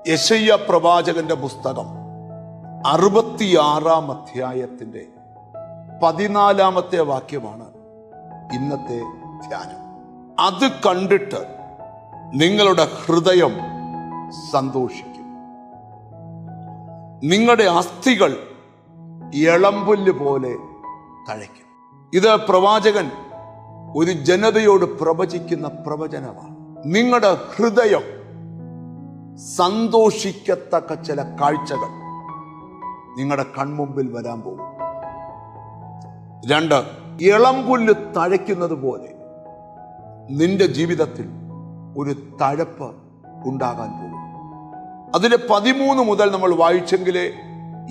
യെശയ്യാ പ്രവാചകന്റെ പുസ്തകം 66 അധ്യായത്തിന്റെ 14 വാക്യമാണ് ഇന്നത്തെ ധ്യാനം. അത് കണ്ടിട്ട് നിങ്ങളുടെ ഹൃദയം സന്തോഷിക്കും, നിങ്ങളുടെ അസ്ഥികൾ ഇളമ്പുല്ല് പോലെ തഴയ്ക്കും. ഇത് പ്രവാചകൻ ഒരു ജനതയോട് പ്രവചിക്കുന്ന പ്രവചനമാണ്. നിങ്ങളുടെ ഹൃദയം സന്തോഷിക്കത്തക്ക ചില കാഴ്ചകൾ നിങ്ങളുടെ കൺമുമ്പിൽ വരാൻ പോകും. 2, ഇളമ്പുല്ല് തഴയ്ക്കുന്നത് പോലെ നിന്റെ ജീവിതത്തിൽ ഒരു തഴപ്പ് ഉണ്ടാകാൻ പോകും. അതിന്റെ 13 മുതൽ നമ്മൾ വായിച്ചെങ്കിലേ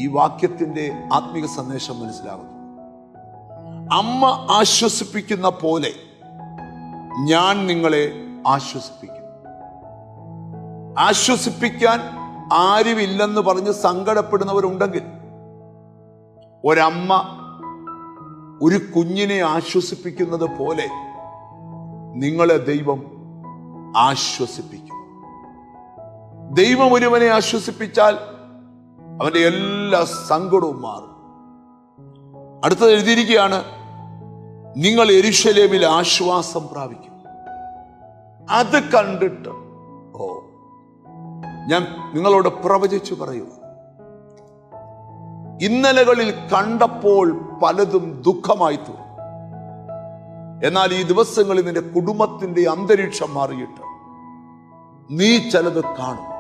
ഈ വാക്യത്തിന്റെ ആത്മീക സന്ദേശം മനസ്സിലാകുന്നു. അമ്മ ആശ്വസിപ്പിക്കുന്ന പോലെ ഞാൻ നിങ്ങളെ ആശ്വസിപ്പിക്കും. ആശ്വസിപ്പിക്കാൻ ആരുമില്ലെന്ന് പറഞ്ഞ് സങ്കടപ്പെടുന്നവരുണ്ടെങ്കിൽ, ഒരമ്മ ഒരു കുഞ്ഞിനെ ആശ്വസിപ്പിക്കുന്നത് പോലെ നിങ്ങളെ ദൈവം ആശ്വസിപ്പിക്കും. ദൈവം ഒരുവനെ ആശ്വസിപ്പിച്ചാൽ അവന്റെ എല്ലാ സങ്കടവും മാറും. അടുത്തത് എഴുതിയിരിക്കുകയാണ്, നിങ്ങൾ യെരൂശലേമിൽ ആശ്വാസം പ്രാപിക്കും. അത് കണ്ടിട്ട് ഞാൻ നിങ്ങളോട് പ്രവചിച്ചു പറയുക, ഇന്നലകളിൽ കണ്ടപ്പോൾ പലതും ദുഃഖമായി തോന്നും. എന്നാൽ ഈ ദിവസങ്ങളിൽ നിന്റെ കുടുംബത്തിന്റെ അന്തരീക്ഷം മാറിയിട്ട് നീ ചിലത് കാണും.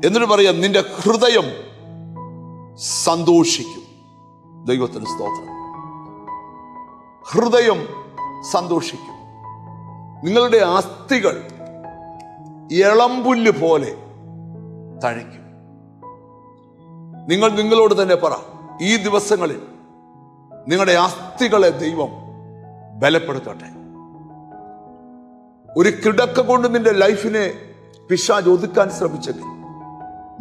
എന്നിട്ട് പറയാം, നിന്റെ ഹൃദയം സന്തോഷിക്കും. ദൈവത്തിന് സ്തോത്രം. ഹൃദയം സന്തോഷിക്കും. നിങ്ങളുടെ അസ്ഥികൾ ഇളമ്പുല്ല് പോലെ തഴയ്ക്കും. നിങ്ങൾ നിങ്ങളോട് തന്നെ പറ, ഈ ദിവസങ്ങളിൽ നിങ്ങളുടെ അസ്ഥികളെ ദൈവം ബലപ്പെടുത്തട്ടെ. ഒരു കിടക്ക കൊണ്ട് നിന്റെ ലൈഫിനെ പിശാച് ഒതുക്കാൻ ശ്രമിച്ചെങ്കിൽ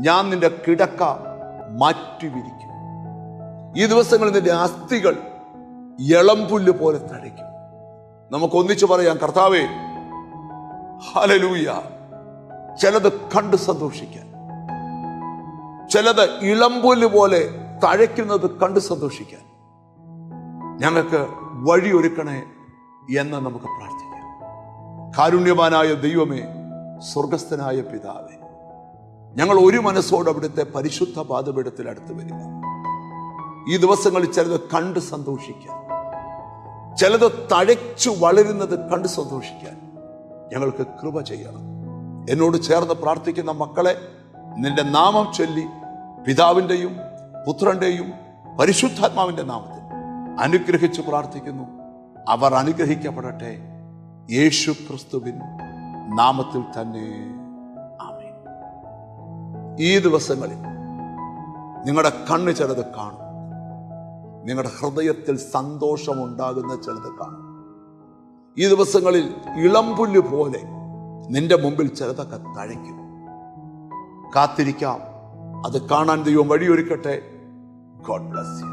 ഞാൻ നിന്റെ കിടക്ക മാറ്റിവിരിക്കും. ഈ ദിവസങ്ങളിൽ നിന്റെ അസ്ഥികൾ ഇളമ്പുല്ല് പോലെ തഴയ്ക്കും. നമുക്ക് ഒന്നിച്ചു പറയാം, കർത്താവേ ഹല്ലേലൂയ. ചിലത് കണ്ട് സന്തോഷിക്കാൻ, ചിലത് ഇളമ്പുല്ല് പോലെ തഴയ്ക്കുന്നത് കണ്ട് സന്തോഷിക്കാൻ ഞങ്ങൾക്ക് വഴിയൊരുക്കണേ എന്ന് നമുക്ക് പ്രാർത്ഥിക്കാം. കാരുണ്യവാനായ ദൈവമേ, സ്വർഗസ്ഥനായ പിതാവേ, ഞങ്ങൾ ഒരു മനസ്സോട് അവിടുത്തെ പരിശുദ്ധ പാദപീഠത്തിൽ അടുത്ത് വരിക. ഈ ദിവസങ്ങളിൽ ചിലത് കണ്ട് സന്തോഷിക്കാൻ, ചിലത് തഴച്ചു വളരുന്നത് കണ്ട് സന്തോഷിക്കാൻ ഞങ്ങൾക്ക് കൃപ ചെയ്യണം. എന്നോട് ചേർന്ന് പ്രാർത്ഥിക്കുന്ന മക്കളെ നിന്റെ നാമം ചൊല്ലി പിതാവിൻ്റെയും പുത്രന്റെയും പരിശുദ്ധാത്മാവിന്റെ നാമത്തിൽ അനുഗ്രഹിച്ചു പ്രാർത്ഥിക്കുന്നു. അവർ അനുഗ്രഹിക്കപ്പെടട്ടെ, യേശു ക്രിസ്തുവിൻ നാമത്തിൽ തന്നെ. ആമേൻ. ഈ ദിവസങ്ങളിൽ നിങ്ങളുടെ കണ്ണ് ചിലത് കാണും, നിങ്ങളുടെ ഹൃദയത്തിൽ സന്തോഷമുണ്ടാകുന്ന ചിലത് കാണും. ഈ ദിവസങ്ങളിൽ ഇളമ്പുല്ല് പോലെ നിന്റെ മുമ്പിൽ ചിലതൊക്കെ തഴയ്ക്കും. കാത്തിരിക്കാം, അത് കാണാൻ ദൈവം വഴിയൊരുക്കട്ടെ. God bless you.